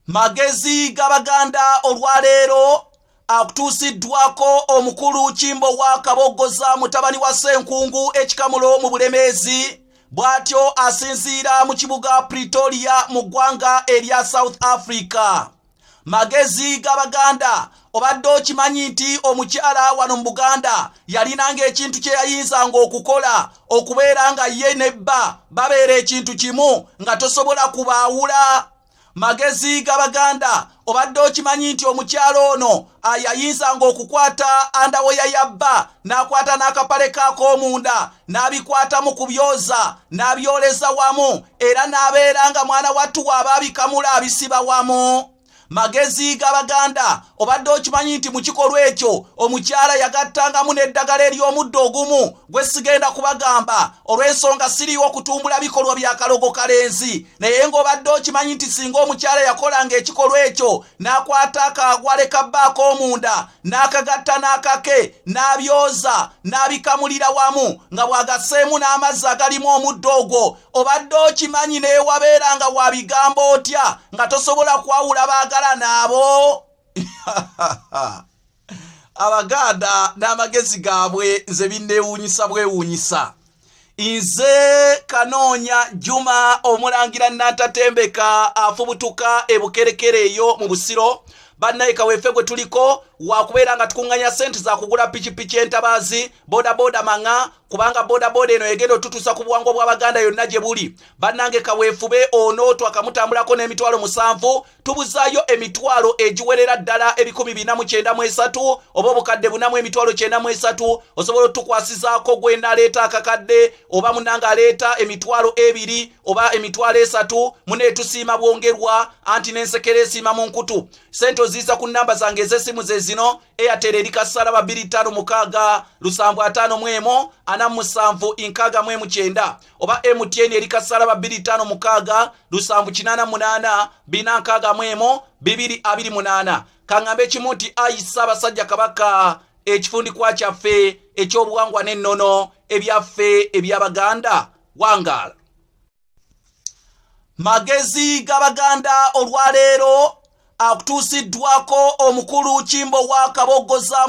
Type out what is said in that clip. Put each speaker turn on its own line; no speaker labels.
Magezi g'Abaganda olwaleero akutuusiddwako omukulu Kimbo wa Kabogoza mutabani wa Ssenkungu ekikamulo mu Bulemeezi bw'atyo asinziira mu kibuga Pretoria mu ggwanga erya South Africa. Magezi g'Abaganda obadde okimanyi nti omukyala wano mu Buganda yalinanga ekintu kye yayinzanga okukola okubeera nga ye ne bba babeera ekintu kimu nga tosobola kubaawula. Magezi g'Abaganda obadde okimanyi nti omukyala ono yayinzanga okukwata andawoya ya bba n'akwata n'akapale k'akoomunda n'abikwata mu kubyoza n'abyoleza wamu era n'abeera nga mwana wattu w'abaabikamula abisiba wamu. Magezi g'Abaganda obadde okimanyi nti mu kikolwa ekyo omukyala yagattangamu n'eddagala ery'omuddo ogumu gwe sigenda kubagamba olw'ensonga siriiwo kutumbula bikolwa bya kalogo kalenzi, naye ng'obadde okimanyi nti singa omukyala yakolanga ekikolwa ekyo n'akwata akagwale ka bba ak'omunda n'akagatta n'akake n'abyoza n'abikamulira wamu nga bw'agasseemu n'amazzi agalimu omuddo ogwo, obadde okimanyi naye wabeeranga wabigamba otya nga tosobola kwawula baagala naabo. Abaganda n'amagezi gaabwe nze binneewuunyisa bwewuunyisa. Nze Kanoonya Juma omulangira Nantatembeka afubutuka ebukerekere eyo mu Busiro. Bannaye kaweffe gwe tuliko wakubeera nga tukunganya sente za kugula pikipiki entabaazi bodaboda manga kubanga bodaboda eno egenda otutuusa ku buwango bw'Abaganda yonna gye buli. Bannange kaweefube ono twakamutambulako n'emitwalo 7 tubuzaayo emitwalo egiwerera ddala 493 oba obukadde 493 osobola otukwasizaako gwe naleeta akakadde oba munanga aleeta emitwalo 2 oba emitwalo 3 muneetusiima bwongerwa anti n'ensekera esiima mu nkutu. Sente oziisa ku nnamba zange ez'essimu ze zino: Airtel eri kasala 256 751 47 oba MTN eri kasala 256 788 461 228. Kaŋŋambe kimu nti ayi Ssaabasajja Kabaka ekifundikwa kyaffe ekyobuwangwa n'ennono ebyaffe eby'Abaganda wangaala. Magezi g'Abaganda olwaleero akutuusiddwako omukulu Kimbo wa Kabogoza